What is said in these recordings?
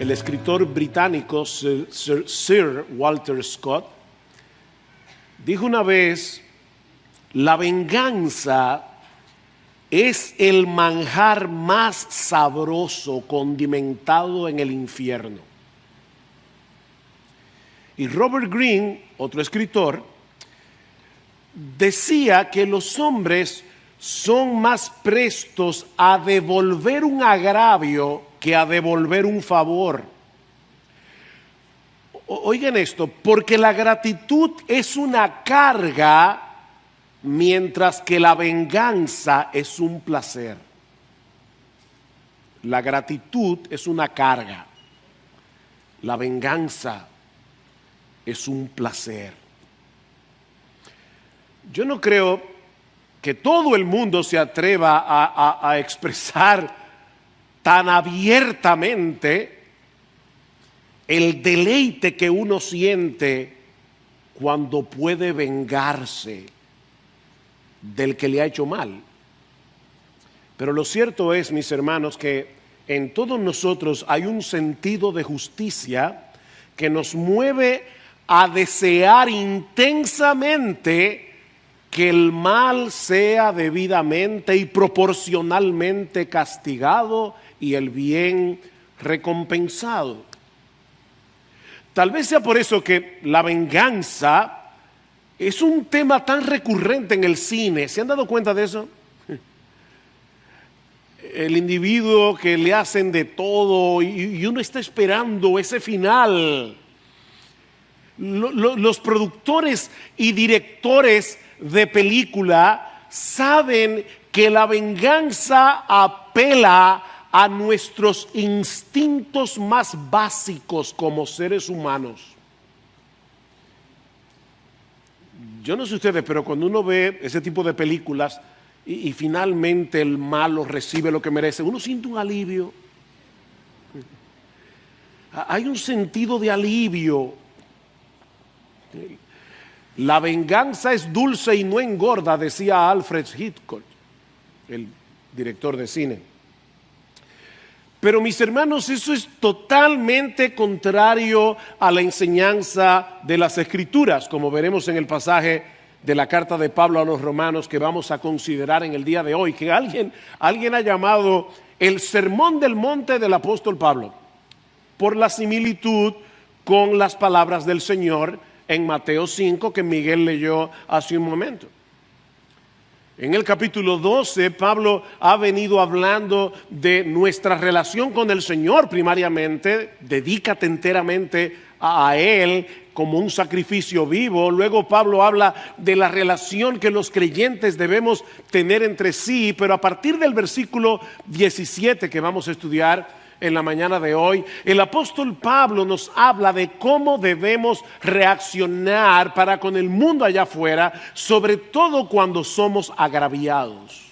El escritor británico Sir Walter Scott dijo una vez: la venganza es el manjar más sabroso condimentado en el infierno. Y Robert Greene, otro escritor, decía que los hombres son más prestos a devolver un agravio que a devolver un favor. Oigan esto, porque la gratitud es una carga, mientras que la venganza es un placer. La gratitud es una carga, la venganza es un placer. Yo no creo que todo el mundo se atreva a expresar tan abiertamente el deleite que uno siente cuando puede vengarse del que le ha hecho mal. Pero lo cierto es, mis hermanos, que en todos nosotros hay un sentido de justicia que nos mueve a desear intensamente que el mal sea debidamente y proporcionalmente castigado y el bien recompensado. Tal vez sea por eso que la venganza es un tema tan recurrente en el cine. ¿Se han dado cuenta de eso? El individuo que le hacen de todo y uno está esperando ese final. Los productores y directores de película saben que la venganza apela a nuestros instintos más básicos como seres humanos. Yo no sé ustedes, pero cuando uno ve ese tipo de películas y finalmente el malo recibe lo que merece, uno siente un alivio. Hay un sentido de alivio. La venganza es dulce y no engorda, decía Alfred Hitchcock, el director de cine. Pero mis hermanos, eso es totalmente contrario a la enseñanza de las Escrituras, como veremos en el pasaje de la carta de Pablo a los Romanos que vamos a considerar en el día de hoy, que alguien ha llamado el Sermón del Monte del apóstol Pablo, por la similitud con las palabras del Señor en Mateo 5 que Miguel leyó hace un momento. En el capítulo 12, Pablo ha venido hablando de nuestra relación con el Señor primariamente. Dedícate enteramente a Él como un sacrificio vivo. Luego Pablo habla de la relación que los creyentes debemos tener entre sí. Pero a partir del versículo 17 que vamos a estudiar en la mañana de hoy, el apóstol Pablo nos habla de cómo debemos reaccionar para con el mundo allá afuera, sobre todo cuando somos agraviados.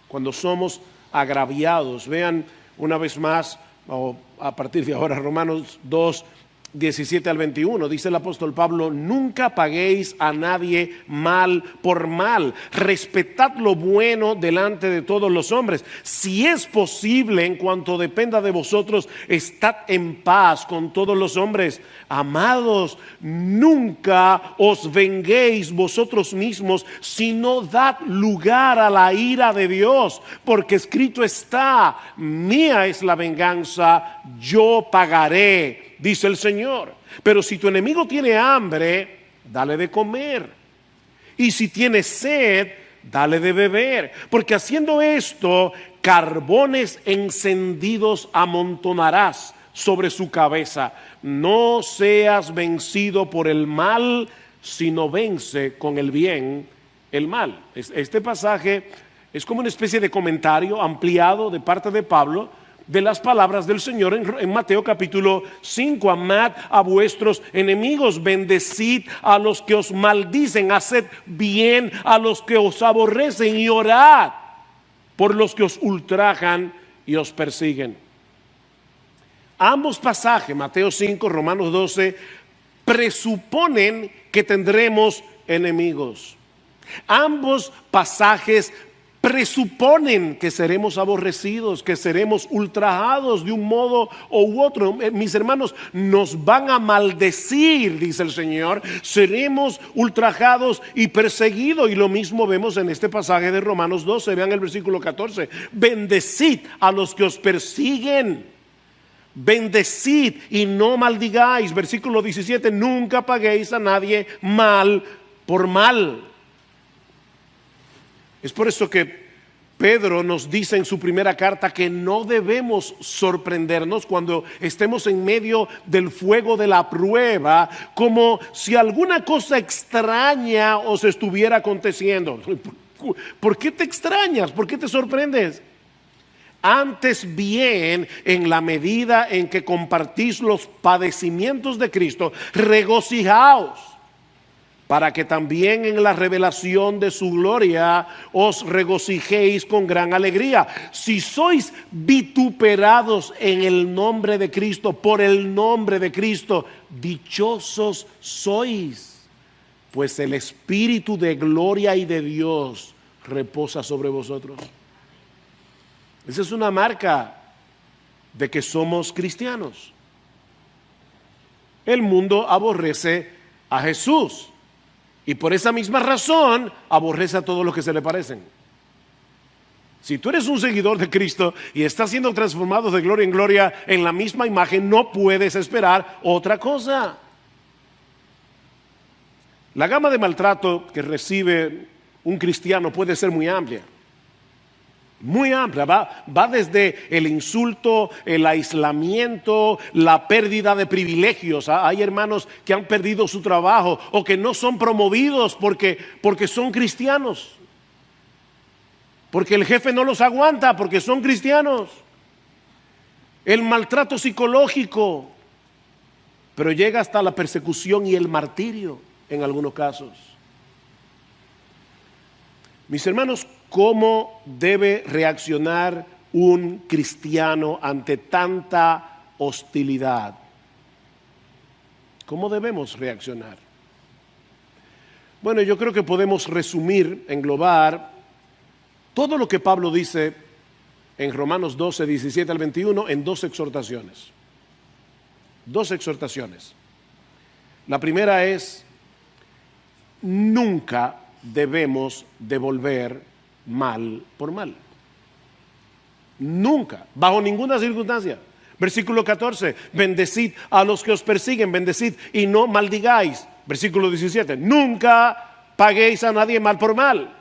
Cuando somos agraviados. Vean una vez más, o a partir de ahora, Romanos 2, 17 al 21, dice el apóstol Pablo: nunca paguéis a nadie mal por mal, respetad lo bueno delante de todos los hombres. Si es posible, en cuanto dependa de vosotros, estad en paz con todos los hombres. Amados, nunca os venguéis vosotros mismos, sino dad lugar a la ira de Dios, porque escrito está: mía es la venganza, yo pagaré, dice el Señor. Pero si tu enemigo tiene hambre, dale de comer. Y si tiene sed, dale de beber. Porque haciendo esto, carbones encendidos amontonarás sobre su cabeza. No seas vencido por el mal, sino vence con el bien el mal. Este pasaje es como una especie de comentario ampliado de parte de Pablo de las palabras del Señor en Mateo capítulo 5. Amad a vuestros enemigos, bendecid a los que os maldicen, haced bien a los que os aborrecen y orad por los que os ultrajan y os persiguen. Ambos pasajes, Mateo 5, Romanos 12, presuponen que tendremos enemigos. Ambos pasajes presuponen que seremos aborrecidos, que seremos ultrajados de un modo u otro. Mis hermanos, nos van a maldecir, dice el Señor, seremos ultrajados y perseguidos. Y lo mismo vemos en este pasaje de Romanos 12, vean el versículo 14. Bendecid a los que os persiguen, bendecid y no maldigáis. Versículo 17, nunca paguéis a nadie mal por mal. Es por eso que Pedro nos dice en su primera carta que no debemos sorprendernos cuando estemos en medio del fuego de la prueba, como si alguna cosa extraña os estuviera aconteciendo. ¿Por qué te extrañas? ¿Por qué te sorprendes? Antes bien, en la medida en que compartís los padecimientos de Cristo, regocijaos, para que también en la revelación de su gloria os regocijéis con gran alegría. Si sois vituperados en el nombre de Cristo, por el nombre de Cristo, dichosos sois, pues el Espíritu de gloria y de Dios reposa sobre vosotros. Esa es una marca de que somos cristianos. El mundo aborrece a Jesús. Y por esa misma razón aborrece a todos los que se le parecen. Si tú eres un seguidor de Cristo y estás siendo transformado de gloria en gloria en la misma imagen, no puedes esperar otra cosa. La gama de maltrato que recibe un cristiano puede ser muy amplia. Muy amplia, va desde el insulto, el aislamiento, la pérdida de privilegios. Hay hermanos que han perdido su trabajo o que no son promovidos porque son cristianos. Porque el jefe no los aguanta porque son cristianos. El maltrato psicológico, pero llega hasta la persecución y el martirio en algunos casos. Mis hermanos, ¿cómo debe reaccionar un cristiano ante tanta hostilidad? ¿Cómo debemos reaccionar? Bueno, yo creo que podemos resumir, englobar todo lo que Pablo dice en Romanos 12, 17 al 21 en dos exhortaciones. Dos exhortaciones. La primera es: nunca debemos devolver mal por mal. Nunca, bajo ninguna circunstancia. Versículo 14, bendecid a los que os persiguen, bendecid y no maldigáis. Versículo 17, nunca paguéis a nadie mal por mal.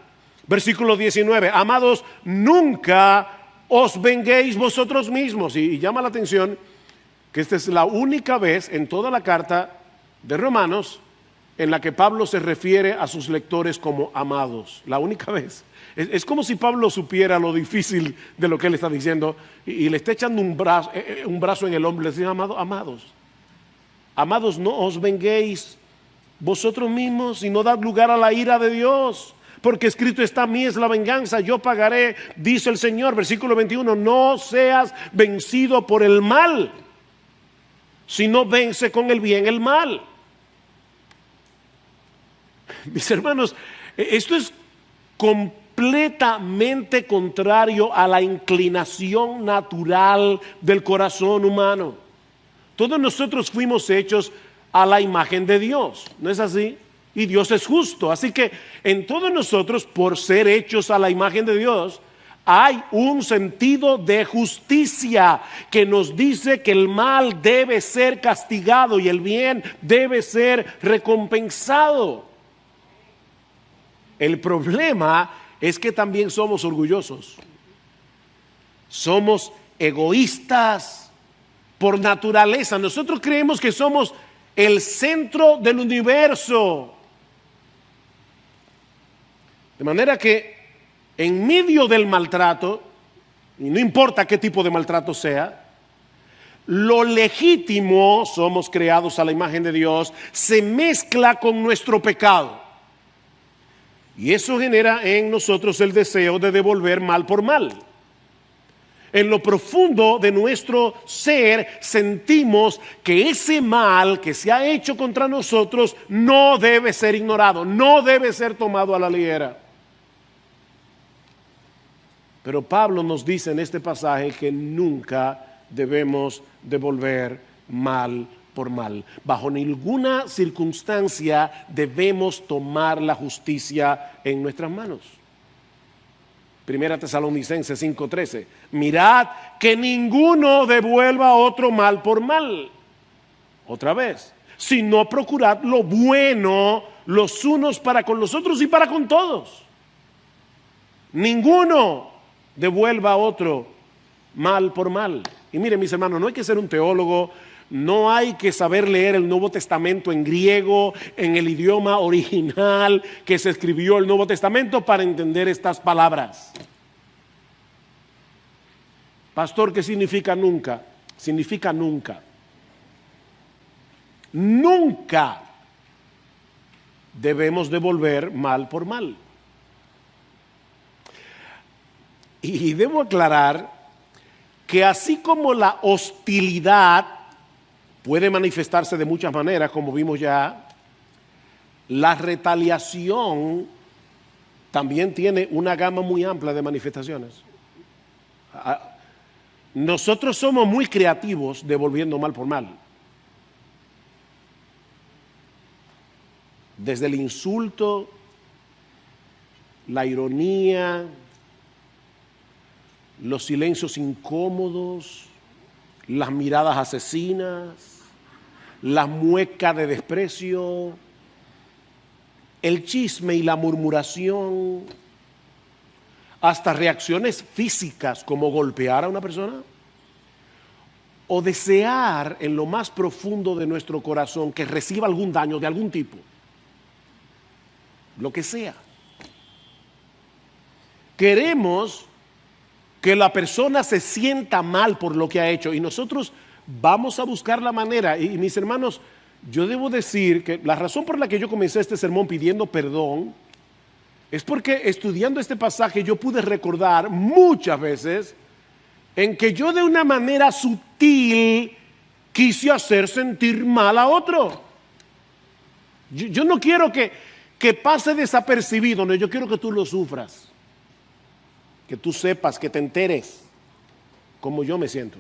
Versículo 19, amados, nunca os venguéis vosotros mismos. Y llama la atención que esta es la única vez en toda la carta de Romanos en la que Pablo se refiere a sus lectores como amados. La única vez. Es como si Pablo supiera lo difícil de lo que él está diciendo y le está echando un brazo en el hombro y le dice: amados, no os venguéis vosotros mismos y no dad lugar a la ira de Dios, porque escrito está: mí es la venganza, yo pagaré, dice el Señor. Versículo 21, no seas vencido por el mal, sino vence con el bien el mal. Mis hermanos, esto es completamente contrario a la inclinación natural del corazón humano. Todos nosotros fuimos hechos a la imagen de Dios, ¿no es así? Y Dios es justo, así que en todos nosotros, por ser hechos a la imagen de Dios, hay un sentido de justicia que nos dice que el mal debe ser castigado y el bien debe ser recompensado. El problema es que también somos orgullosos, somos egoístas por naturaleza. Nosotros creemos que somos el centro del universo. De manera que en medio del maltrato, y no importa qué tipo de maltrato sea, lo legítimo, somos creados a la imagen de Dios, se mezcla con nuestro pecado. Y eso genera en nosotros el deseo de devolver mal por mal. En lo profundo de nuestro ser sentimos que ese mal que se ha hecho contra nosotros no debe ser ignorado, no debe ser tomado a la ligera. Pero Pablo nos dice en este pasaje que nunca debemos devolver mal por mal. Bajo ninguna circunstancia debemos tomar la justicia en nuestras manos. Primera Tesalonicenses 5:13. Mirad que ninguno devuelva a otro mal por mal. Otra vez, sino procurad lo bueno los unos para con los otros y para con todos. Ninguno devuelva a otro mal por mal. Y miren, mis hermanos, no hay que ser un teólogo, no hay que saber leer el Nuevo Testamento en griego, en el idioma original que se escribió el Nuevo Testamento para entender estas palabras. Pastor, ¿qué significa nunca? Significa nunca. Nunca debemos devolver mal por mal. Y debo aclarar que así como la hostilidad puede manifestarse de muchas maneras, como vimos ya, la retaliación también tiene una gama muy amplia de manifestaciones. Nosotros somos muy creativos devolviendo mal por mal. Desde el insulto, la ironía, los silencios incómodos, las miradas asesinas, la mueca de desprecio, el chisme y la murmuración, hasta reacciones físicas como golpear a una persona o desear en lo más profundo de nuestro corazón que reciba algún daño de algún tipo, lo que sea. Queremos que la persona se sienta mal por lo que ha hecho y nosotros vamos a buscar la manera. Y mis hermanos, yo debo decir que la razón por la que yo comencé este sermón pidiendo perdón es porque estudiando este pasaje yo pude recordar muchas veces en que yo de una manera sutil quise hacer sentir mal a otro. Yo no quiero que pase desapercibido, no, yo quiero que tú lo sufras. Que tú sepas, que te enteres cómo yo me siento.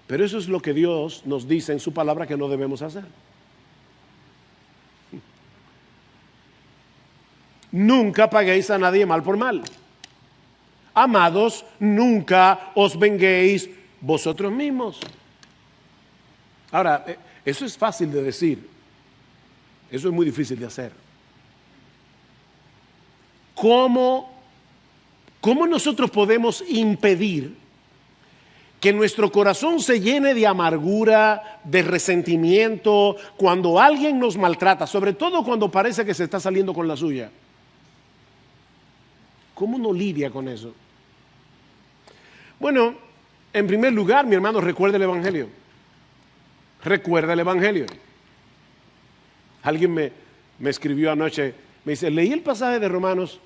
Pero eso es lo que Dios nos dice en su palabra que no debemos hacer. Nunca paguéis a nadie mal por mal. Amados, nunca os venguéis vosotros mismos. Ahora, eso es fácil de decir. Eso es muy difícil de hacer. ¿Cómo nosotros podemos impedir que nuestro corazón se llene de amargura, de resentimiento, cuando alguien nos maltrata, sobre todo cuando parece que se está saliendo con la suya? ¿Cómo uno lidia con eso? Bueno, en primer lugar, mi hermano, recuerda el Evangelio. Recuerda el Evangelio. Alguien me escribió anoche, me dice, leí el pasaje de Romanos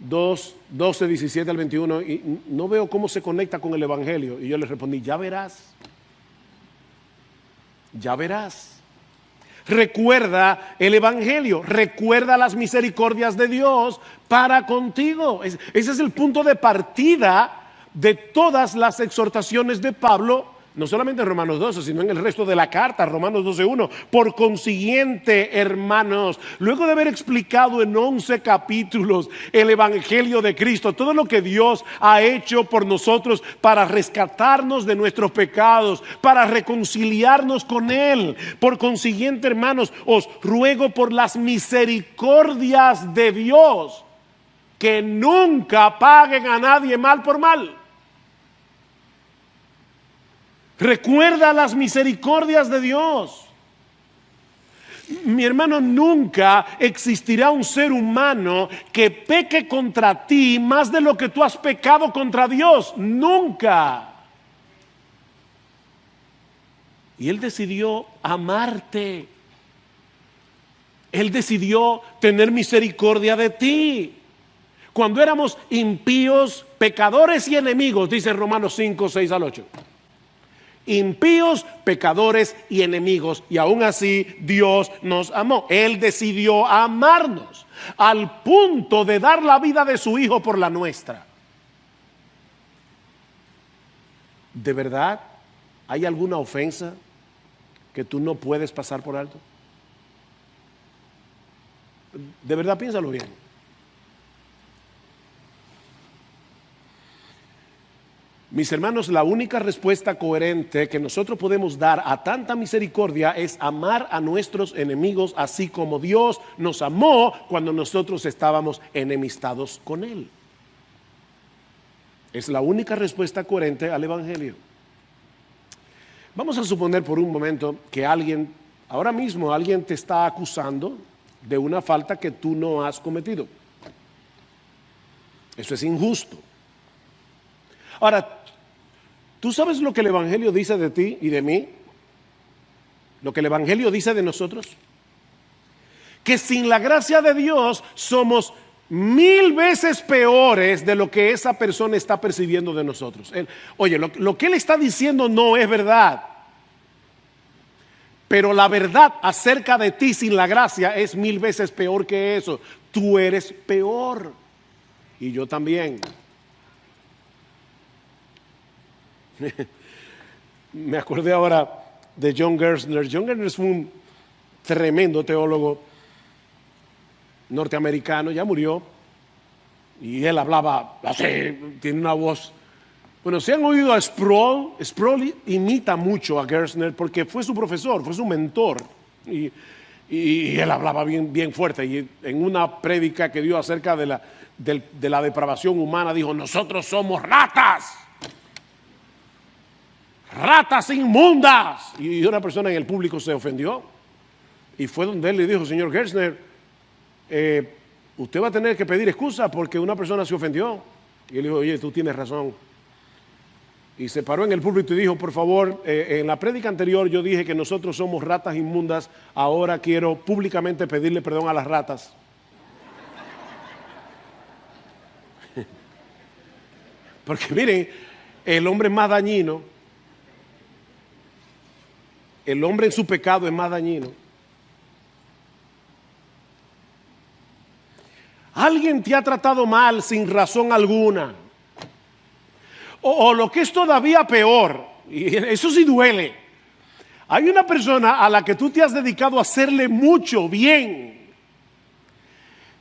2, 12, 17 al 21 y no veo cómo se conecta con el Evangelio. Y yo le respondí, ya verás. Ya verás. Recuerda el Evangelio, recuerda las misericordias de Dios para contigo. Ese es el punto de partida de todas las exhortaciones de Pablo, no solamente en Romanos 12, sino en el resto de la carta, Romanos 12:1. Por consiguiente, hermanos, luego de haber explicado en 11 capítulos el Evangelio de Cristo, todo lo que Dios ha hecho por nosotros para rescatarnos de nuestros pecados, para reconciliarnos con Él. Por consiguiente, hermanos, os ruego por las misericordias de Dios que nunca paguen a nadie mal por mal. Recuerda las misericordias de Dios. Mi hermano, nunca existirá un ser humano que peque contra ti más de lo que tú has pecado contra Dios. Nunca. Y Él decidió amarte. Él decidió tener misericordia de ti. Cuando éramos impíos, pecadores y enemigos, dice Romanos 5, 6 al 8. impíos, pecadores y enemigos. Y aún así Dios nos amó. Él decidió amarnos al punto de dar la vida de su Hijo por la nuestra. ¿De verdad hay alguna ofensa que tú no puedes pasar por alto? De verdad, piénsalo bien. Mis hermanos, la única respuesta coherente que nosotros podemos dar a tanta misericordia es amar a nuestros enemigos así como Dios nos amó cuando nosotros estábamos enemistados con Él. Es la única respuesta coherente al Evangelio. Vamos a suponer por un momento que ahora mismo alguien te está acusando de una falta que tú no has cometido. Eso es injusto. Ahora, ¿tú sabes lo que el Evangelio dice de ti y de mí? Lo que el Evangelio dice de nosotros. Que sin la gracia de Dios somos 1000 veces peores de lo que esa persona está percibiendo de nosotros. Oye, lo que él está diciendo no es verdad. Pero la verdad acerca de ti sin la gracia es 1000 veces peor que eso. Tú eres peor. Y yo también. Me acordé ahora de John Gerstner. John Gerstner fue un tremendo teólogo norteamericano, ya murió, y él hablaba así, tiene una voz. Bueno, si han oído a Sproul, Sproul imita mucho a Gerstner porque fue su profesor, fue su mentor, y él hablaba bien fuerte, y en una prédica que dio acerca de la depravación humana dijo: nosotros somos ratas inmundas. Y una persona en el público se ofendió y fue donde él le dijo: señor Gerstner, usted va a tener que pedir excusa porque una persona se ofendió. Y él dijo: oye, tú tienes razón. Y se paró en el púlpito y dijo: por favor, en la prédica anterior yo dije que nosotros somos ratas inmundas, ahora quiero públicamente pedirle perdón a las ratas. Porque miren, el hombre es más dañino. El hombre en su pecado es más dañino. Alguien te ha tratado mal sin razón alguna. O lo que es todavía peor, y eso sí duele. Hay una persona a la que tú te has dedicado a hacerle mucho bien.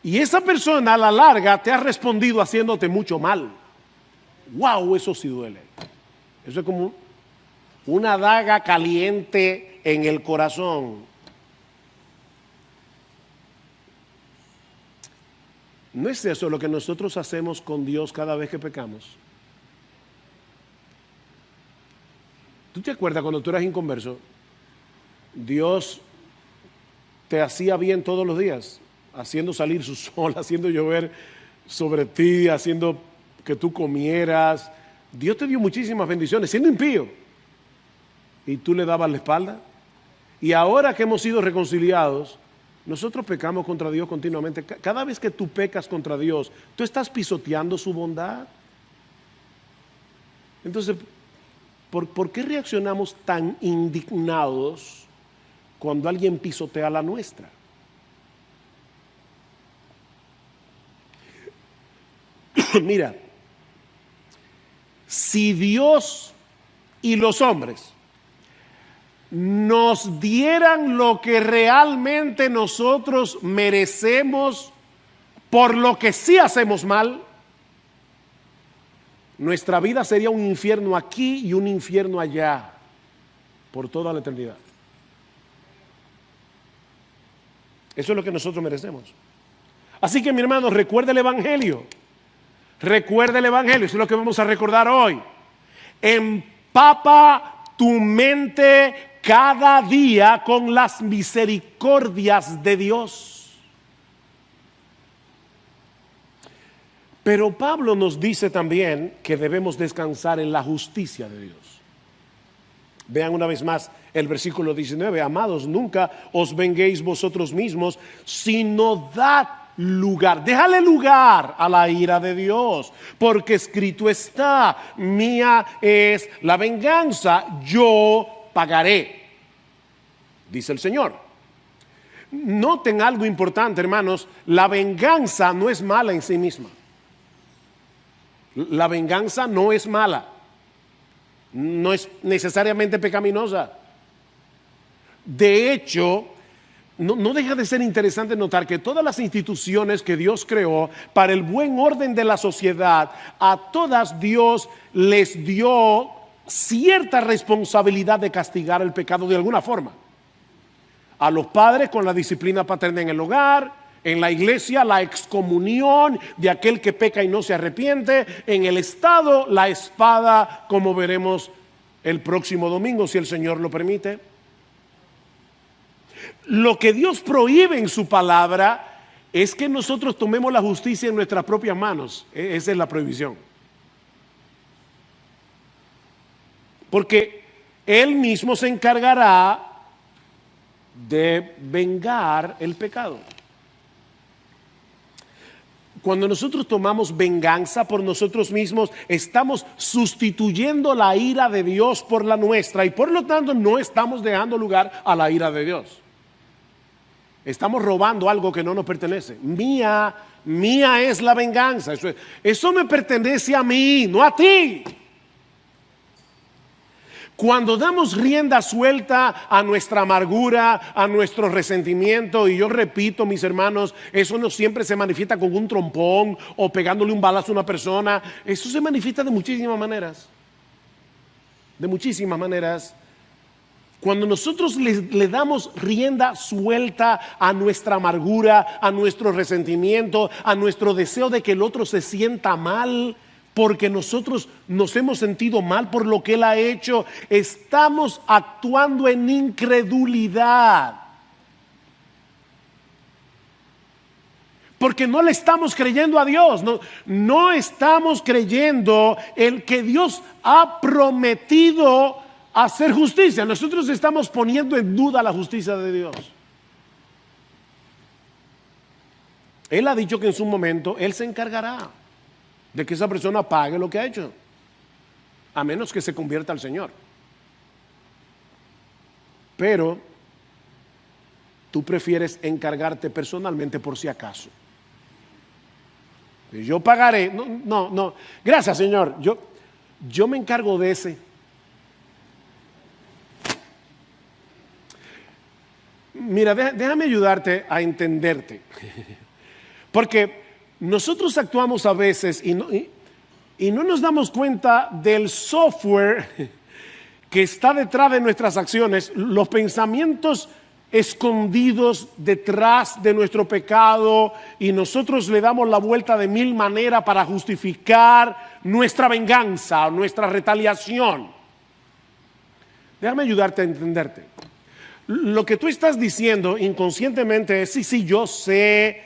Y esa persona a la larga te ha respondido haciéndote mucho mal. ¡Wow! Eso sí duele. Eso es como una daga caliente en el corazón. ¿No es eso lo que nosotros hacemos con Dios cada vez que pecamos? ¿Tú te acuerdas cuando tú eras inconverso? Dios te hacía bien todos los días, haciendo salir su sol, haciendo llover sobre ti, haciendo que tú comieras. Dios te dio muchísimas bendiciones, siendo impío. Y tú le dabas la espalda. Y ahora que hemos sido reconciliados, nosotros pecamos contra Dios continuamente. Cada vez que tú pecas contra Dios, tú estás pisoteando su bondad. Entonces, ¿por qué reaccionamos tan indignados cuando alguien pisotea la nuestra? Mira, si Dios y los hombres nos dieran lo que realmente nosotros merecemos por lo que sí hacemos mal, nuestra vida sería un infierno aquí y un infierno allá por toda la eternidad. Eso es lo que nosotros merecemos. Así que, mi hermano, recuerda el Evangelio. Recuerda el Evangelio, eso es lo que vamos a recordar hoy. Empapa tu mente cada día con las misericordias de Dios. Pero Pablo nos dice también que debemos descansar en la justicia de Dios. Vean una vez más el versículo 19. Amados, nunca os venguéis vosotros mismos, sino dad lugar. Déjale lugar a la ira de Dios, porque escrito está: mía es la venganza, yo pagaré, dice el Señor. Noten algo importante, hermanos: la venganza no es mala en sí misma. La venganza no es mala, no es necesariamente pecaminosa. De hecho, no deja de ser interesante notar que todas las instituciones que Dios creó para el buen orden de la sociedad, a todas Dios les dio cierta responsabilidad de castigar el pecado de alguna forma. A los padres con la disciplina paterna en el hogar, en la iglesia la excomunión de aquel que peca y no se arrepiente, en el Estado la espada, como veremos el próximo domingo si el Señor lo permite. Lo que Dios prohíbe en su palabra es que nosotros tomemos la justicia en nuestras propias manos. Esa es la prohibición. Porque Él mismo se encargará de vengar el pecado. Cuando nosotros tomamos venganza por nosotros mismos, estamos sustituyendo la ira de Dios por la nuestra, y por lo tanto no estamos dejando lugar a la ira de Dios. Estamos robando algo que no nos pertenece. Mía es la venganza. Eso me pertenece a mí, no a ti. Cuando damos rienda suelta a nuestra amargura, a nuestro resentimiento, y yo repito, mis hermanos, eso no siempre se manifiesta con un trompón o pegándole un balazo a una persona. Eso se manifiesta de muchísimas maneras. De muchísimas maneras. Cuando nosotros le damos rienda suelta a nuestra amargura, a nuestro resentimiento, a nuestro deseo de que el otro se sienta mal, porque nosotros nos hemos sentido mal por lo que Él ha hecho, estamos actuando en incredulidad. Porque no le estamos creyendo a Dios, no estamos creyendo en que Dios ha prometido hacer justicia. Nosotros estamos poniendo en duda la justicia de Dios. Él ha dicho que en su momento Él se encargará de que esa persona pague lo que ha hecho, a menos que se convierta al Señor. Pero tú prefieres encargarte personalmente por si acaso. Yo pagaré. No. Gracias, Señor. Yo me encargo de ese. Mira, déjame ayudarte a entenderte. Porque nosotros actuamos a veces y no nos damos cuenta del software que está detrás de nuestras acciones, los pensamientos escondidos detrás de nuestro pecado, y nosotros le damos la vuelta de mil maneras para justificar nuestra venganza, nuestra retaliación. Déjame ayudarte a entenderte. Lo que tú estás diciendo inconscientemente es: sí, yo sé,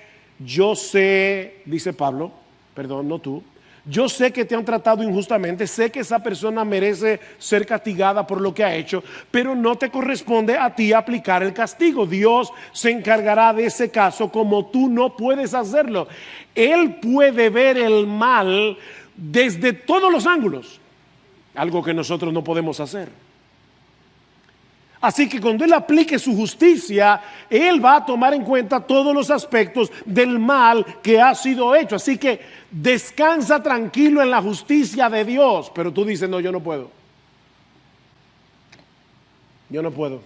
dice Pablo, perdón, no tú. Yo sé que te han tratado injustamente, sé que esa persona merece ser castigada por lo que ha hecho, pero no te corresponde a ti aplicar el castigo. Dios se encargará de ese caso, como tú no puedes hacerlo. Él puede ver el mal desde todos los ángulos, algo que nosotros no podemos hacer. Así que cuando Él aplique su justicia, Él va a tomar en cuenta todos los aspectos del mal que ha sido hecho. Así que descansa tranquilo en la justicia de Dios. Pero tú dices: no, yo no puedo. Yo no puedo.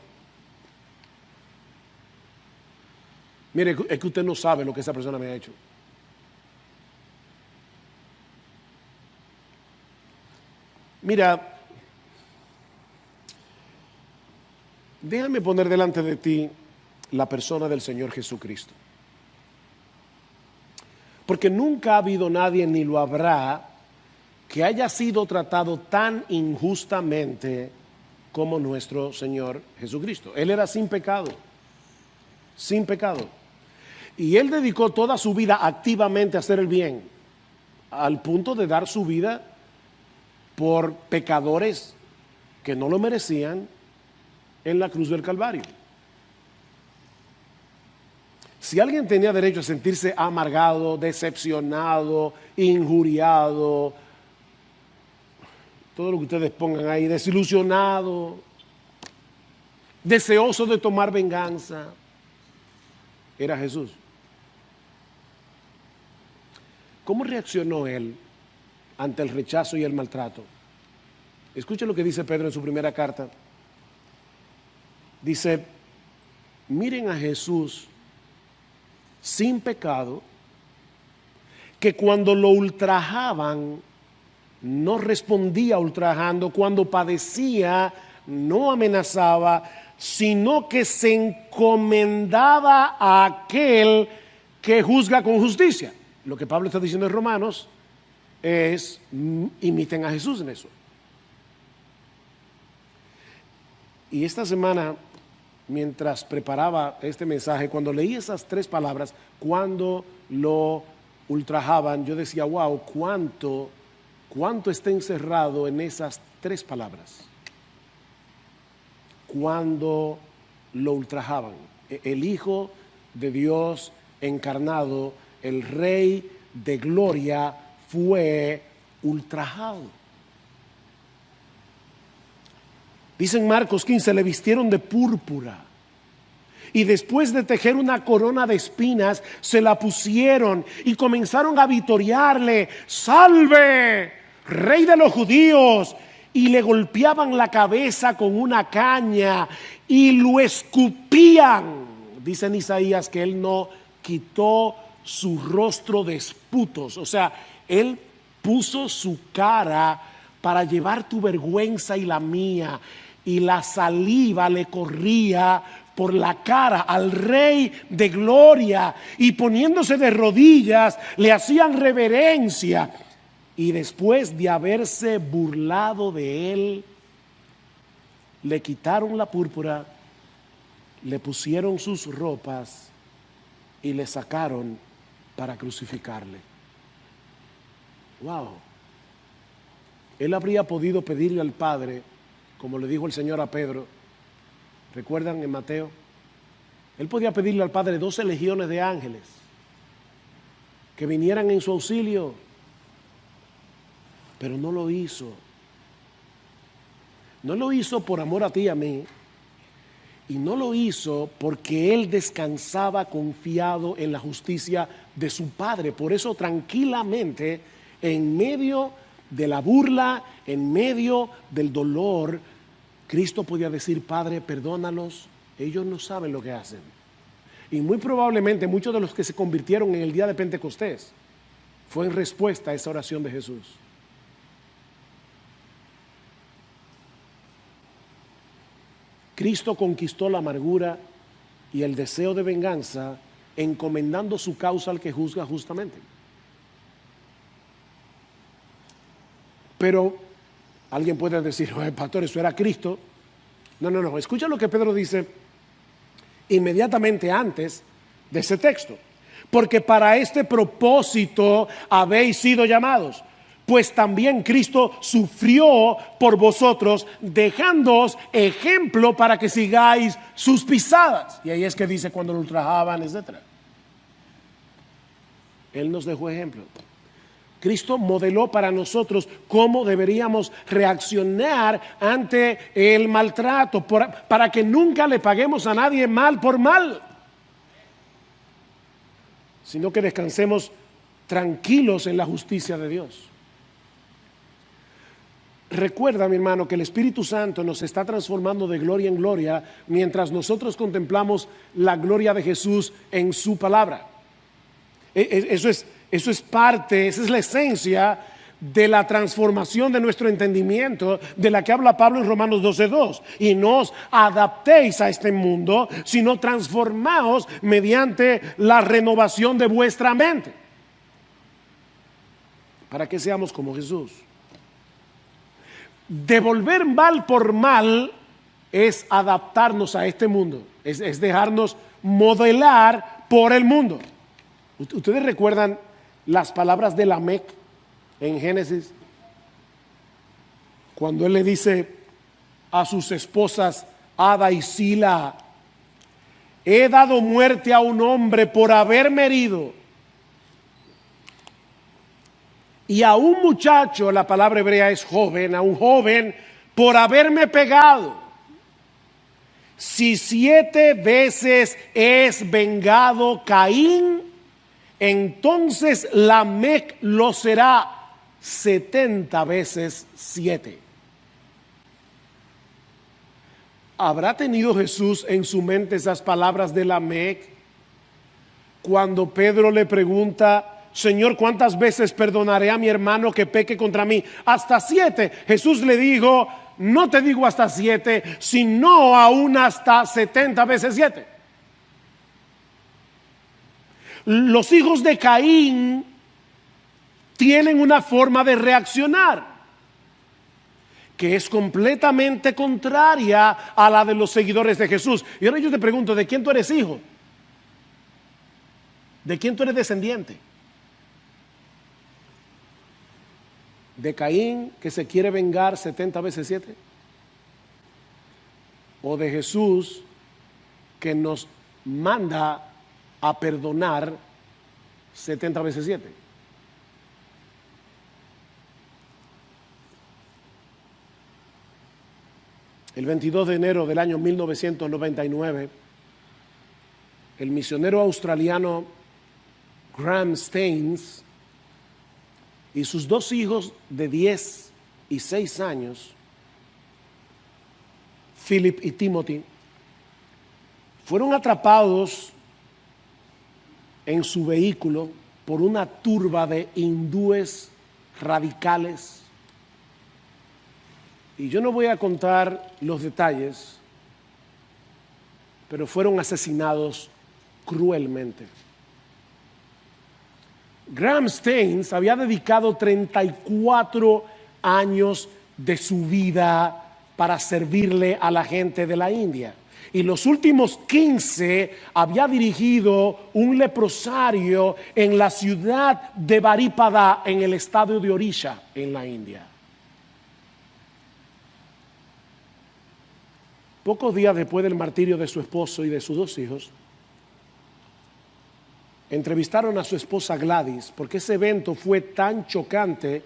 Mire, es que usted no sabe lo que esa persona me ha hecho. Mira, déjame poner delante de ti la persona del Señor Jesucristo. Porque nunca ha habido nadie, ni lo habrá, que haya sido tratado tan injustamente como nuestro Señor Jesucristo. Él era sin pecado, sin pecado. Y Él dedicó toda su vida activamente a hacer el bien, al punto de dar su vida por pecadores que no lo merecían en la cruz del Calvario. Si alguien tenía derecho a sentirse amargado, decepcionado, injuriado, todo lo que ustedes pongan ahí, desilusionado, deseoso de tomar venganza, era Jesús. ¿Cómo reaccionó él ante el rechazo y el maltrato? Escuchen lo que dice Pedro en su primera carta. Dice, miren a Jesús sin pecado, que cuando lo ultrajaban, no respondía ultrajando, cuando padecía, no amenazaba, sino que se encomendaba a aquel que juzga con justicia. Lo que Pablo está diciendo en Romanos es, imiten a Jesús en eso. Y esta semana, mientras preparaba este mensaje, cuando leí esas 3 palabras, cuando lo ultrajaban, yo decía, wow, cuánto está encerrado en esas 3 palabras. Cuando lo ultrajaban. El Hijo de Dios encarnado, el Rey de Gloria, fue ultrajado. Dice en Marcos 15, le vistieron de púrpura y después de tejer una corona de espinas, se la pusieron y comenzaron a vitorearle, ¡salve, Rey de los judíos! Y le golpeaban la cabeza con una caña y lo escupían. Dice en Isaías que él no quitó su rostro de esputos, o sea, él puso su cara para llevar tu vergüenza y la mía, y la saliva le corría por la cara al Rey de Gloria, y poniéndose de rodillas le hacían reverencia, y después de haberse burlado de él, le quitaron la púrpura, le pusieron sus ropas y le sacaron para crucificarle. Wow. Él habría podido pedirle al Padre, como le dijo el Señor a Pedro, ¿recuerdan en Mateo? Él podía pedirle al Padre 12 legiones de ángeles que vinieran en su auxilio, pero no lo hizo. No lo hizo por amor a ti y a mí, y no lo hizo porque él descansaba confiado en la justicia de su Padre. Por eso tranquilamente, en medio de la burla, en medio del dolor, Cristo podía decir, Padre, perdónalos, ellos no saben lo que hacen. Y muy probablemente muchos de los que se convirtieron en el día de Pentecostés fue en respuesta a esa oración de Jesús. Cristo conquistó la amargura y el deseo de venganza, encomendando su causa al que juzga justamente. Pero alguien puede decir, oye, pastor, eso era Cristo. No, escucha lo que Pedro dice inmediatamente antes de ese texto. Porque para este propósito habéis sido llamados, pues también Cristo sufrió por vosotros, dejándoos ejemplo para que sigáis sus pisadas. Y ahí es que dice cuando lo ultrajaban, etc. Él nos dejó ejemplo. Cristo modeló para nosotros cómo deberíamos reaccionar ante el maltrato, para que nunca le paguemos a nadie mal por mal, sino que descansemos tranquilos en la justicia de Dios. Recuerda, mi hermano, que el Espíritu Santo nos está transformando de gloria en gloria mientras nosotros contemplamos la gloria de Jesús en su palabra. Eso es parte, esa es la esencia de la transformación de nuestro entendimiento, de la que habla Pablo en Romanos 12:2. Y no os adaptéis a este mundo, sino transformaos mediante la renovación de vuestra mente, para que seamos como Jesús. Devolver mal por mal es adaptarnos a este mundo, es dejarnos modelar por el mundo. ¿Ustedes recuerdan las palabras de Lamec en Génesis? Cuando él le dice a sus esposas Ada y Sila, he dado muerte a un hombre por haberme herido, y a un muchacho, la palabra hebrea es joven, a un joven por haberme pegado. Si 7 veces es vengado Caín, entonces Lamec lo será 70 veces 7. ¿Habrá tenido Jesús en su mente esas palabras de Lamec cuando Pedro le pregunta: Señor, ¿cuántas veces perdonaré a mi hermano que peque contra mí? Hasta 7. Jesús le dijo: no te digo hasta 7, sino aún hasta 70 veces 7. Los hijos de Caín tienen una forma de reaccionar que es completamente contraria a la de los seguidores de Jesús. Y ahora yo te pregunto: ¿de quién tú eres hijo? ¿De quién tú eres descendiente? ¿De Caín, que se quiere vengar 70 veces 7? ¿O de Jesús, que nos manda a perdonar 70 veces 7? El 22 de enero del año 1999, el misionero australiano Graham Staines y sus 2 hijos de 10 y 6 años, Philip y Timothy, fueron atrapados en su vehículo por una turba de hindúes radicales. Y yo no voy a contar los detalles, pero fueron asesinados cruelmente. Graham Staines había dedicado 34 años de su vida para servirle a la gente de la India. Y los últimos 15 había dirigido un leprosario en la ciudad de Baripada, en el estado de Orissa, en la India. Pocos días después del martirio de su esposo y de sus 2 hijos, entrevistaron a su esposa Gladys, porque ese evento fue tan chocante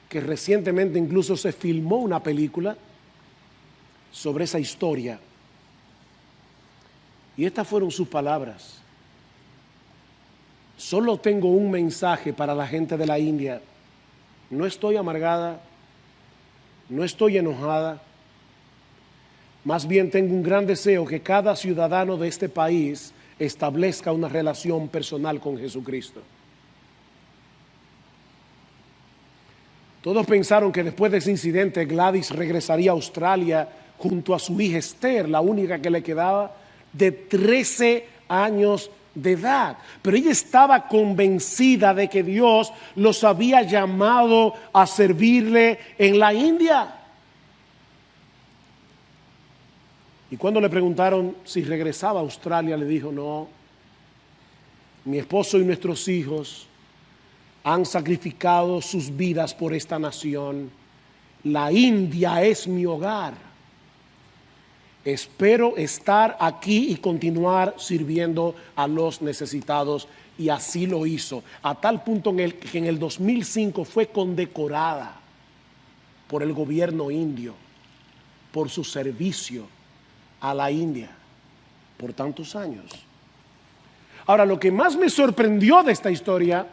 que recientemente incluso se filmó una película sobre esa historia. Y estas fueron sus palabras: solo tengo un mensaje para la gente de la India. No estoy amargada, no estoy enojada. Más bien tengo un gran deseo que cada ciudadano de este país establezca una relación personal con Jesucristo. Todos pensaron que después de ese incidente Gladys regresaría a Australia junto a su hija Esther, la única que le quedaba, de 13 años de edad. Pero ella estaba convencida de que Dios los había llamado a servirle en la India. Y cuando le preguntaron si regresaba a Australia, le dijo: no, mi esposo y nuestros hijos han sacrificado sus vidas por esta nación. La India es mi hogar. Espero estar aquí y continuar sirviendo a los necesitados. Y así lo hizo, a tal punto que en el 2005 fue condecorada por el gobierno indio por su servicio a la India por tantos años. Ahora, lo que más me sorprendió de esta historia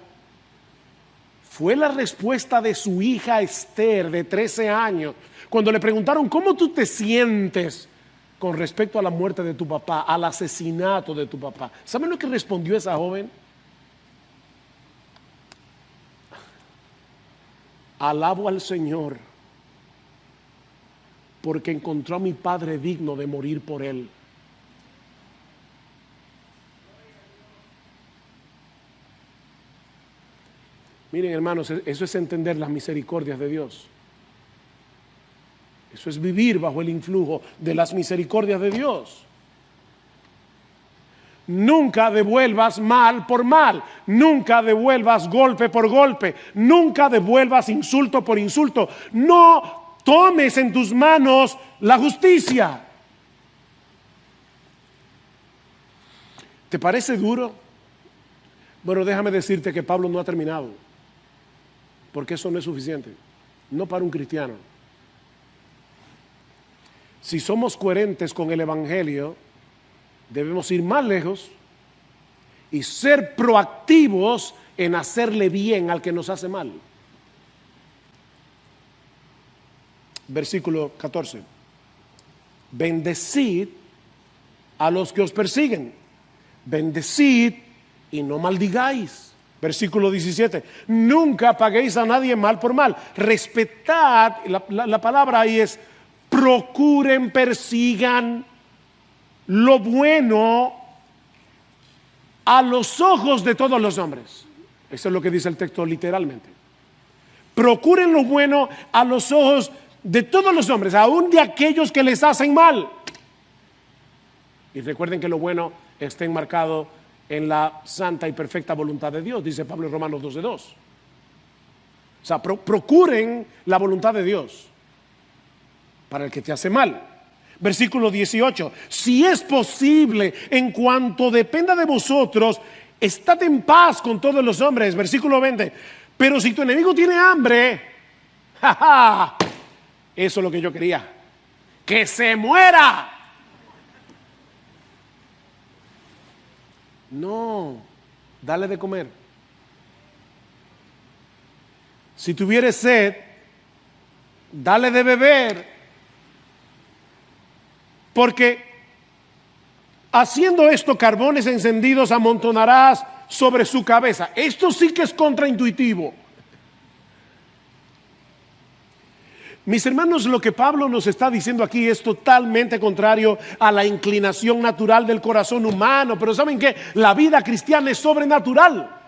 fue la respuesta de su hija Esther, de 13 años, cuando le preguntaron: ¿cómo tú te sientes con respecto a la muerte de tu papá, al asesinato de tu papá? ¿Saben lo que respondió esa joven? Alabo al Señor porque encontró a mi padre digno de morir por él. Miren, hermanos, eso es entender las misericordias de Dios. Eso es vivir bajo el influjo de las misericordias de Dios. Nunca devuelvas mal por mal, nunca devuelvas golpe por golpe, nunca devuelvas insulto por insulto. No tomes en tus manos la justicia. ¿Te parece duro? Bueno, déjame decirte que Pablo no ha terminado, porque eso no es suficiente, no para un cristiano. Si somos coherentes con el Evangelio, debemos ir más lejos y ser proactivos en hacerle bien al que nos hace mal. Versículo 14. Bendecid a los que os persiguen. Bendecid y no maldigáis. Versículo 17. Nunca paguéis a nadie mal por mal. Respetad, la palabra ahí es procuren, persigan lo bueno a los ojos de todos los hombres. Eso es lo que dice el texto literalmente. Procuren lo bueno a los ojos de todos los hombres, aún de aquellos que les hacen mal. Y recuerden que lo bueno está enmarcado en la santa y perfecta voluntad de Dios, dice Pablo en Romanos 12:2. O sea, procuren la voluntad de Dios para el que te hace mal. Versículo 18. Si es posible, en cuanto dependa de vosotros, estad en paz con todos los hombres. Versículo 20. Pero si tu enemigo tiene hambre, ¡ja! Eso es lo que yo quería. ¡Que se muera! No, dale de comer. Si tuvieres sed, dale de beber. Porque haciendo esto, carbones encendidos amontonarás sobre su cabeza. Esto sí que es contraintuitivo. Mis hermanos, lo que Pablo nos está diciendo aquí es totalmente contrario a la inclinación natural del corazón humano. Pero ¿saben qué? La vida cristiana es sobrenatural.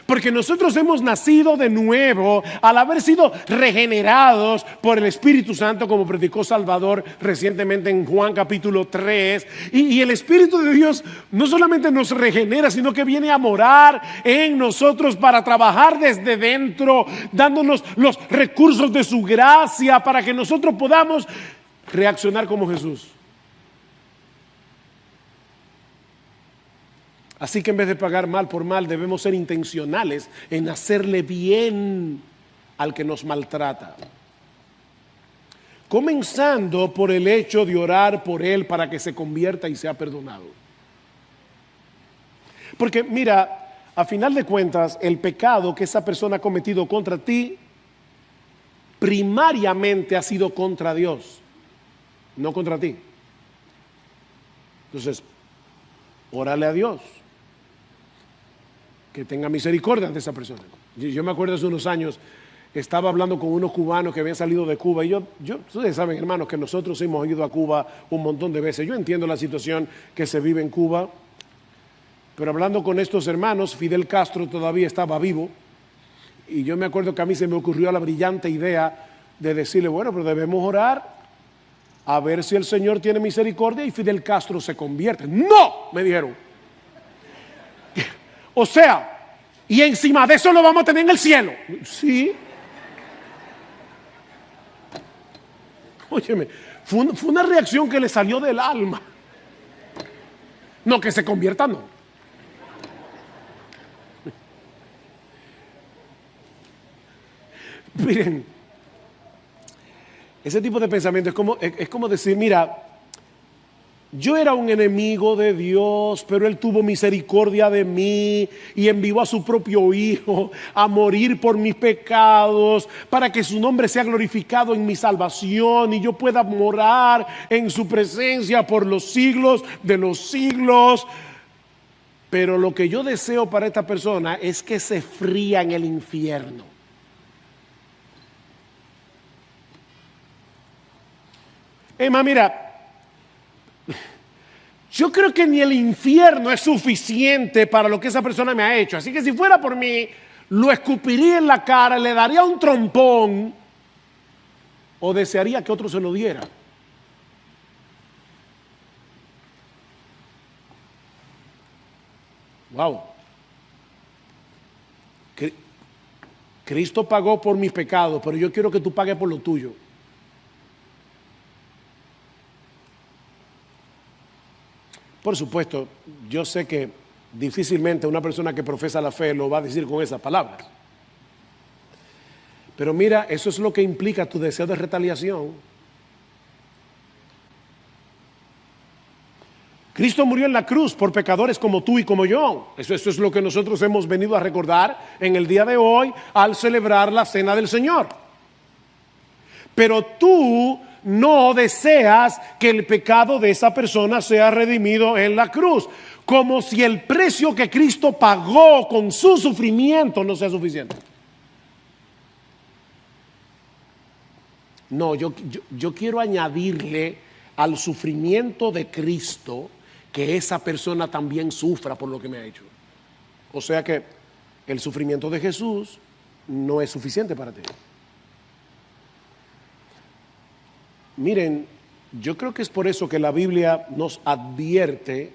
Porque nosotros hemos nacido de nuevo al haber sido regenerados por el Espíritu Santo, como predicó Salvador recientemente en Juan capítulo 3. Y el Espíritu de Dios no solamente nos regenera, sino que viene a morar en nosotros para trabajar desde dentro, dándonos los recursos de su gracia para que nosotros podamos reaccionar como Jesús. Así que en vez de pagar mal por mal, debemos ser intencionales en hacerle bien al que nos maltrata. Comenzando por el hecho de orar por él para que se convierta y sea perdonado. Porque mira, a final de cuentas, el pecado que esa persona ha cometido contra ti, primariamente ha sido contra Dios, no contra ti. Entonces, órale a Dios que tenga misericordia de esa persona. Yo me acuerdo hace unos años, estaba hablando con unos cubanos que habían salido de Cuba, y ustedes saben, hermanos, que nosotros hemos ido a Cuba un montón de veces. Yo entiendo la situación que se vive en Cuba, pero hablando con estos hermanos, Fidel Castro todavía estaba vivo, y yo me acuerdo que a mí se me ocurrió la brillante idea de decirle, bueno, pero debemos orar a ver si el Señor tiene misericordia y Fidel Castro se convierte. ¡No!, me dijeron. O sea, y encima de eso lo vamos a tener en el cielo. Sí. Óyeme, fue una reacción que le salió del alma. No, que se convierta, no. Miren, ese tipo de pensamiento es como decir, mira, yo era un enemigo de Dios, pero Él tuvo misericordia de mí y envió a su propio Hijo a morir por mis pecados para que su nombre sea glorificado en mi salvación y yo pueda morar en su presencia por los siglos de los siglos. Pero lo que yo deseo para esta persona es que se fría en el infierno. Emma, mira, yo creo que ni el infierno es suficiente para lo que esa persona me ha hecho. Así que si fuera por mí, lo escupiría en la cara, le daría un trompón o desearía que otro se lo diera. Wow. Cristo pagó por mis pecados, pero yo quiero que tú pagues por lo tuyo. Por supuesto, yo sé que difícilmente una persona que profesa la fe lo va a decir con esas palabras. Pero mira, eso es lo que implica tu deseo de retaliación. Cristo murió en la cruz por pecadores como tú y como yo. Eso es lo que nosotros hemos venido a recordar en el día de hoy al celebrar la cena del Señor. Pero tú no deseas que el pecado de esa persona sea redimido en la cruz, como si el precio que Cristo pagó con su sufrimiento no sea suficiente. No, yo quiero añadirle al sufrimiento de Cristo que esa persona también sufra por lo que me ha hecho. O sea que el sufrimiento de Jesús no es suficiente para ti. Miren, yo creo que es por eso que la Biblia nos advierte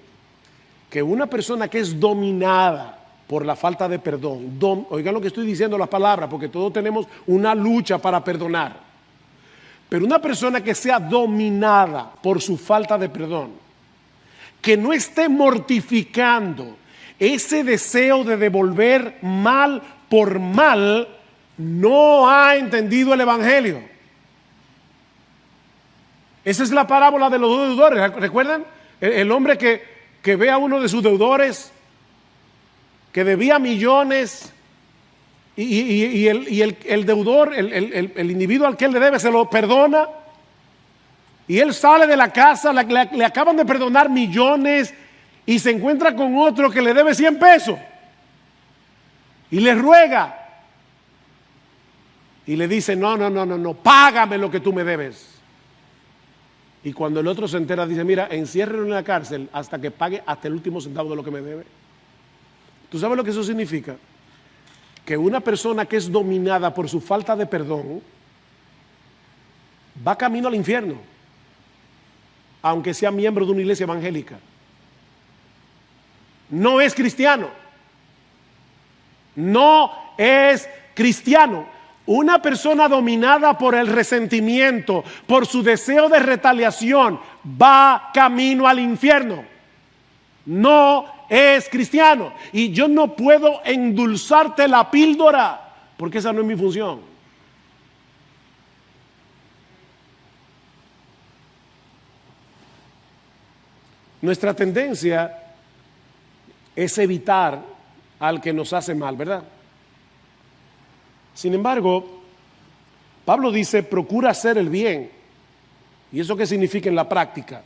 que una persona que es dominada por la falta de perdón, oigan lo que estoy diciendo, las palabras, porque todos tenemos una lucha para perdonar. Pero una persona que sea dominada por su falta de perdón, que no esté mortificando ese deseo de devolver mal por mal, no ha entendido el Evangelio. Esa es la parábola de los dos deudores. ¿Recuerdan? El hombre que ve a uno de sus deudores que debía millones y el deudor, el individuo al que él le debe, se lo perdona. Y él sale de la casa, le acaban de perdonar millones y se encuentra con otro que le debe 100 pesos. Y le ruega. Y le dice, no, págame lo que tú me debes. Y cuando el otro se entera, dice, mira, enciérrelo en la cárcel hasta que pague hasta el último centavo de lo que me debe. ¿Tú sabes lo que eso significa? Que una persona que es dominada por su falta de perdón va camino al infierno, aunque sea miembro de una iglesia evangélica. No es cristiano. No es cristiano. Una persona dominada por el resentimiento, por su deseo de retaliación, va camino al infierno. No es cristiano. Y yo no puedo endulzarte la píldora, porque esa no es mi función. Nuestra tendencia es evitar al que nos hace mal, ¿verdad? Sin embargo, Pablo dice, procura hacer el bien. ¿Y eso qué significa en la práctica?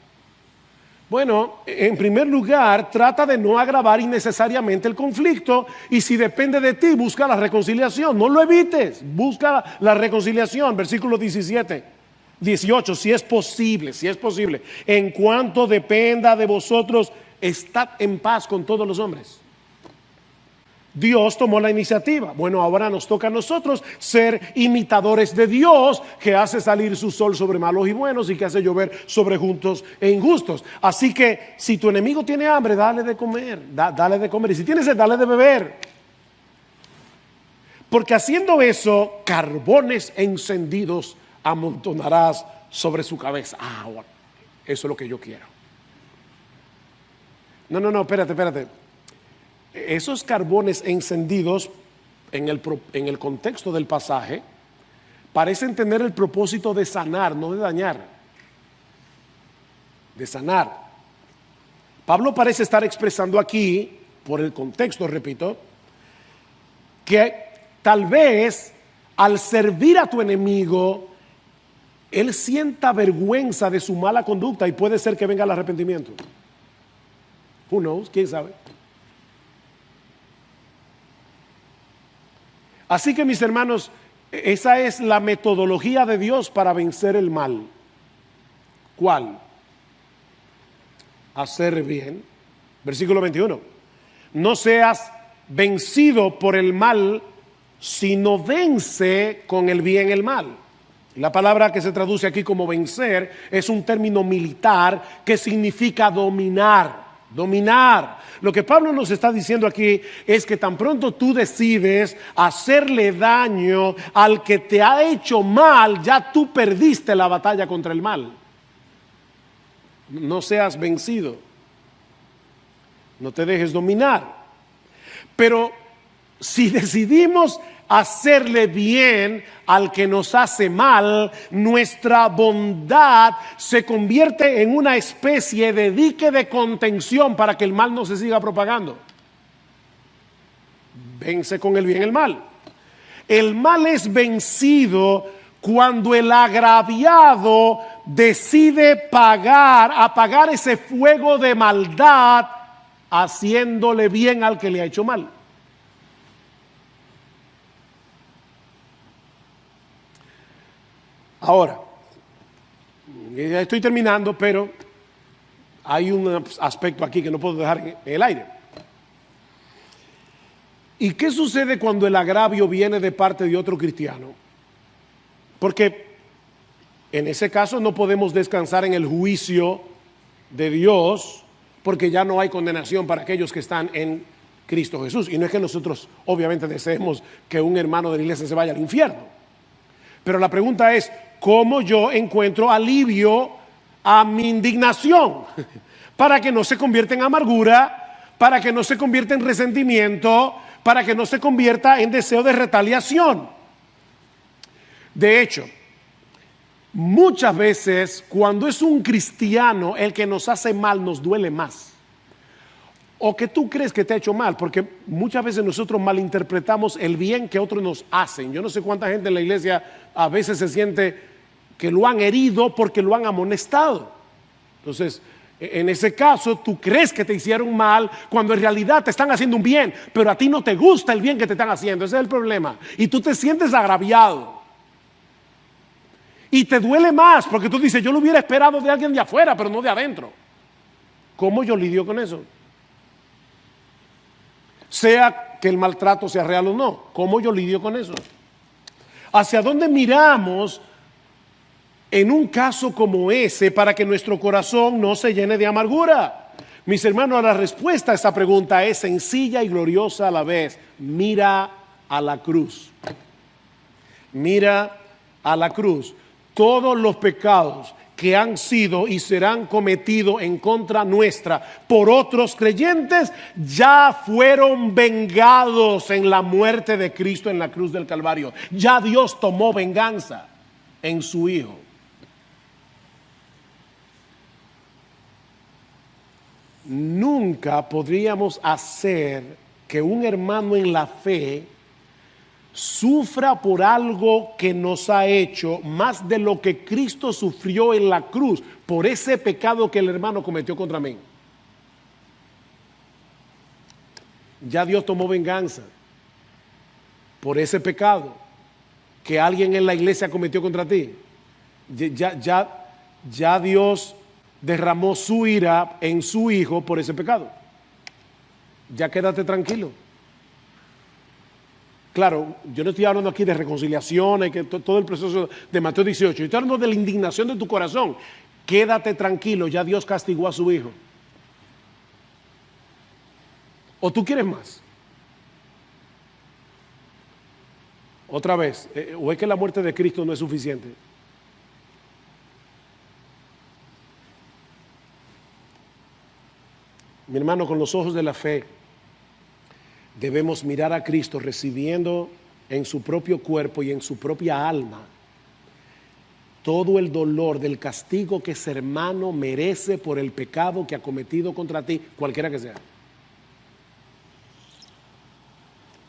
Bueno, en primer lugar, trata de no agravar innecesariamente el conflicto y si depende de ti, busca la reconciliación. No lo evites, busca la reconciliación. Versículo 18, si es posible. En cuanto dependa de vosotros, estad en paz con todos los hombres. Dios tomó la iniciativa. Bueno, ahora nos toca a nosotros ser imitadores de Dios, que hace salir su sol sobre malos y buenos y que hace llover sobre justos e injustos. Así que si tu enemigo tiene hambre, dale de comer, dale de comer. Y si tienes sed, dale de beber. Porque haciendo eso, carbones encendidos amontonarás sobre su cabeza. Bueno, eso es lo que yo quiero. No, espérate. Esos carbones encendidos en el contexto del pasaje parecen tener el propósito de sanar, no de dañar. De sanar. Pablo parece estar expresando aquí, por el contexto, repito, que tal vez al servir a tu enemigo, él sienta vergüenza de su mala conducta y puede ser que venga el arrepentimiento. Who knows? ¿Quién sabe? Así que mis hermanos, esa es la metodología de Dios para vencer el mal. ¿Cuál? Hacer bien. Versículo 21. No seas vencido por el mal, sino vence con el bien el mal. La palabra que se traduce aquí como vencer es un término militar que significa dominar. Lo que Pablo nos está diciendo aquí es que tan pronto tú decides hacerle daño al que te ha hecho mal, ya tú perdiste la batalla contra el mal. No seas vencido. No te dejes dominar. Pero si decidimos hacerle bien al que nos hace mal, nuestra bondad se convierte en una especie de dique de contención para que el mal no se siga propagando. Vence con el bien el mal. El mal es vencido cuando el agraviado decide apagar ese fuego de maldad haciéndole bien al que le ha hecho mal. Ahora, ya estoy terminando, pero hay un aspecto aquí que no puedo dejar en el aire. ¿Y qué sucede cuando el agravio viene de parte de otro cristiano? Porque en ese caso no podemos descansar en el juicio de Dios, porque ya no hay condenación para aquellos que están en Cristo Jesús. Y no es que nosotros obviamente deseemos que un hermano de la iglesia se vaya al infierno. Pero la pregunta es, ¿cómo yo encuentro alivio a mi indignación? Para que no se convierta en amargura, para que no se convierta en resentimiento, para que no se convierta en deseo de retaliación. De hecho, muchas veces cuando es un cristiano el que nos hace mal, nos duele más. O que tú crees que te ha hecho mal, porque muchas veces nosotros malinterpretamos el bien que otros nos hacen. Yo no sé cuánta gente en la iglesia a veces se siente que lo han herido porque lo han amonestado. Entonces, en ese caso, tú crees que te hicieron mal cuando en realidad te están haciendo un bien, pero a ti no te gusta el bien que te están haciendo. Ese es el problema. Y tú te sientes agraviado. Y te duele más porque tú dices, yo lo hubiera esperado de alguien de afuera, pero no de adentro. ¿Cómo yo lidio con eso? Sea que el maltrato sea real o no, ¿cómo yo lidio con eso? ¿Hacia dónde miramos en un caso como ese para que nuestro corazón no se llene de amargura? Mis hermanos, la respuesta a esta pregunta es sencilla y gloriosa a la vez. Mira a la cruz. Mira a la cruz. Todos los pecados que han sido y serán cometidos en contra nuestra por otros creyentes ya fueron vengados en la muerte de Cristo en la cruz del Calvario. Ya Dios tomó venganza en su Hijo. Nunca podríamos hacer que un hermano en la fe sufra por algo que nos ha hecho más de lo que Cristo sufrió en la cruz por ese pecado que el hermano cometió contra mí. Ya Dios tomó venganza por ese pecado que alguien en la iglesia cometió contra ti. Ya Dios derramó su ira en su Hijo por ese pecado. Ya quédate tranquilo. Claro, yo no estoy hablando aquí de reconciliación y que todo el proceso de Mateo 18. Yo estoy hablando de la indignación de tu corazón. Quédate tranquilo, ya Dios castigó a su Hijo. ¿O tú quieres más? Otra vez, ¿o es que la muerte de Cristo no es suficiente? Mi hermano, con los ojos de la fe, debemos mirar a Cristo recibiendo en su propio cuerpo y en su propia alma todo el dolor del castigo que ese hermano merece por el pecado que ha cometido contra ti, cualquiera que sea.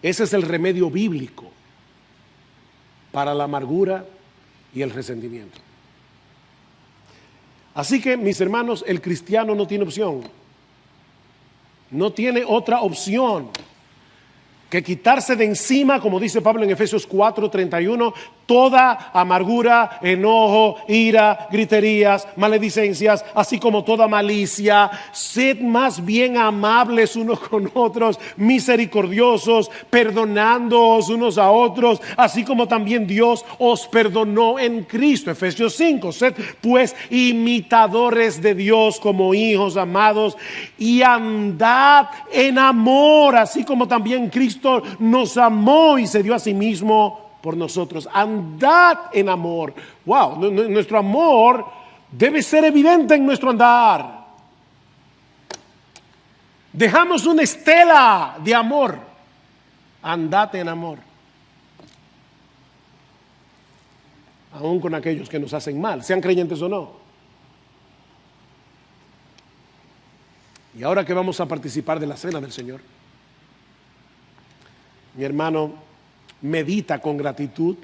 Ese es el remedio bíblico para la amargura y el resentimiento. Así que, mis hermanos, el cristiano no tiene opción. No tiene otra opción que quitarse de encima, como dice Pablo en Efesios 4:31, toda amargura, enojo, ira, griterías, maledicencias, así como toda malicia. Sed más bien amables unos con otros, misericordiosos, perdonándoos unos a otros, así como también Dios os perdonó en Cristo. Efesios 5, sed pues imitadores de Dios como hijos amados y andad en amor, así como también Cristo nos amó y se dio a sí mismo por nosotros. Andad en amor. Wow, nuestro amor debe ser evidente en nuestro andar. Dejamos una estela de amor. Andate en amor. Aún con aquellos que nos hacen mal, sean creyentes o no. Y ahora que vamos a participar de la cena del Señor, mi hermano, medita con gratitud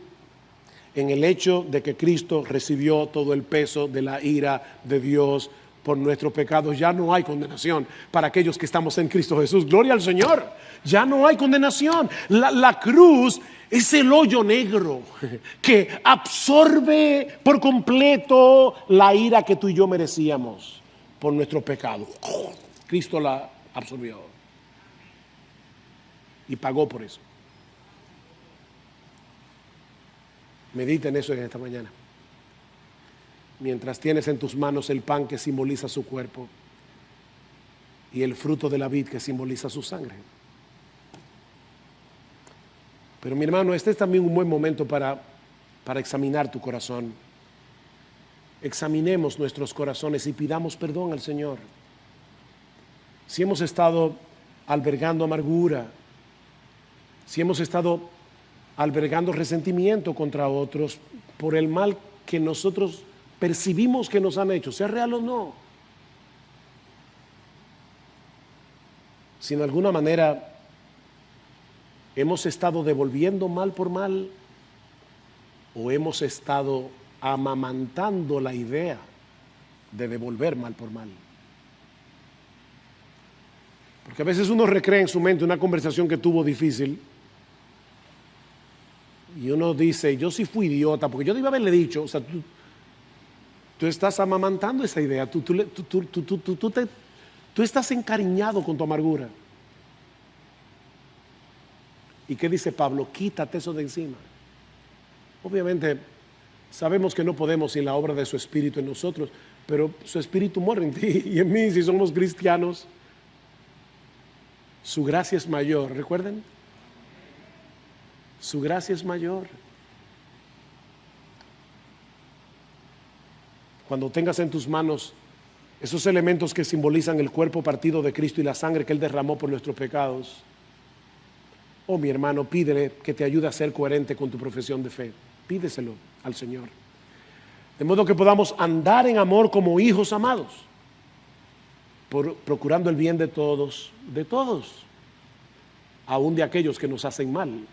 en el hecho de que Cristo recibió todo el peso de la ira de Dios por nuestros pecados. Ya no hay condenación para aquellos que estamos en Cristo Jesús. Gloria al Señor. Ya no hay condenación. La cruz es el hoyo negro que absorbe por completo la ira que tú y yo merecíamos por nuestros pecados. Cristo la absorbió y pagó por eso. Medita en eso en esta mañana. Mientras tienes en tus manos el pan que simboliza su cuerpo y el fruto de la vid que simboliza su sangre. Pero mi hermano, este es también un buen momento para examinar tu corazón. Examinemos nuestros corazones y pidamos perdón al Señor. Si hemos estado albergando amargura, si hemos estado albergando resentimiento contra otros por el mal que nosotros percibimos que nos han hecho, sea real o no. Si de alguna manera hemos estado devolviendo mal por mal o hemos estado amamantando la idea de devolver mal por mal. Porque a veces uno recrea en su mente una conversación que tuvo difícil y uno dice, yo sí fui idiota, porque yo debí haberle dicho, o sea, tú estás amamantando esa idea, tú estás encariñado con tu amargura. ¿Y qué dice Pablo? Quítate eso de encima. Obviamente sabemos que no podemos sin la obra de su Espíritu en nosotros, pero su Espíritu mora en ti y en mí si somos cristianos. Su gracia es mayor, ¿recuerden? Su gracia es mayor. Cuando tengas en tus manos esos elementos que simbolizan el cuerpo partido de Cristo y la sangre que Él derramó por nuestros pecados, oh mi hermano, pídele que te ayude a ser coherente con tu profesión de fe. Pídeselo al Señor. De modo que podamos andar en amor como hijos amados, procurando el bien de todos, aún de aquellos que nos hacen mal.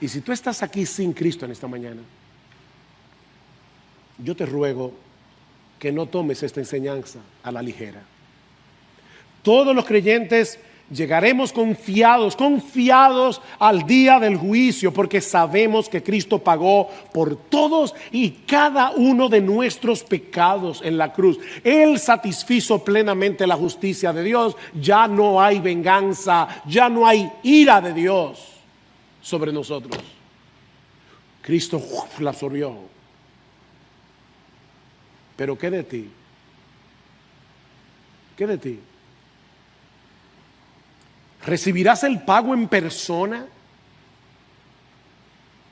Y si tú estás aquí sin Cristo en esta mañana, yo te ruego que no tomes esta enseñanza a la ligera. Todos los creyentes llegaremos confiados al día del juicio, porque sabemos que Cristo pagó por todos y cada uno de nuestros pecados en la cruz. Él satisfizo plenamente la justicia de Dios. Ya no hay venganza, ya no hay ira de Dios sobre nosotros. Cristo la absorbió. Pero ¿qué de ti? ¿Qué de ti? ¿Recibirás el pago en persona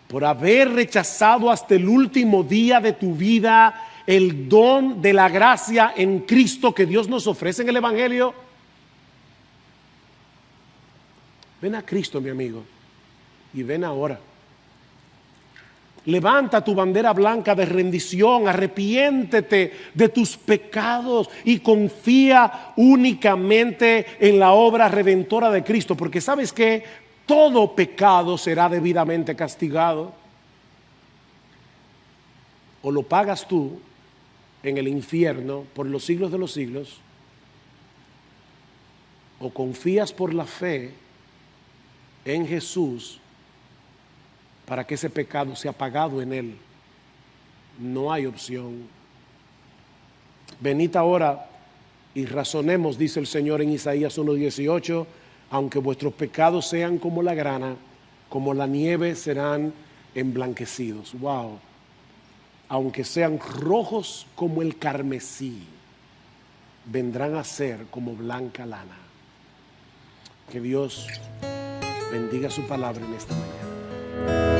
por haber rechazado hasta el último día de tu vida el don de la gracia en Cristo que Dios nos ofrece en el Evangelio? Ven a Cristo, mi amigo, y ven ahora. Levanta tu bandera blanca de rendición, arrepiéntete de tus pecados y confía únicamente en la obra redentora de Cristo, porque sabes que todo pecado será debidamente castigado. O lo pagas tú en el infierno por los siglos de los siglos, o confías por la fe en Jesús para que ese pecado sea pagado en Él. No hay opción. Venid ahora y razonemos, dice el Señor en Isaías 1:18, aunque vuestros pecados sean como la grana, como la nieve serán emblanquecidos. Wow. Aunque sean rojos como el carmesí, vendrán a ser como blanca lana. Que Dios bendiga su palabra en esta mañana.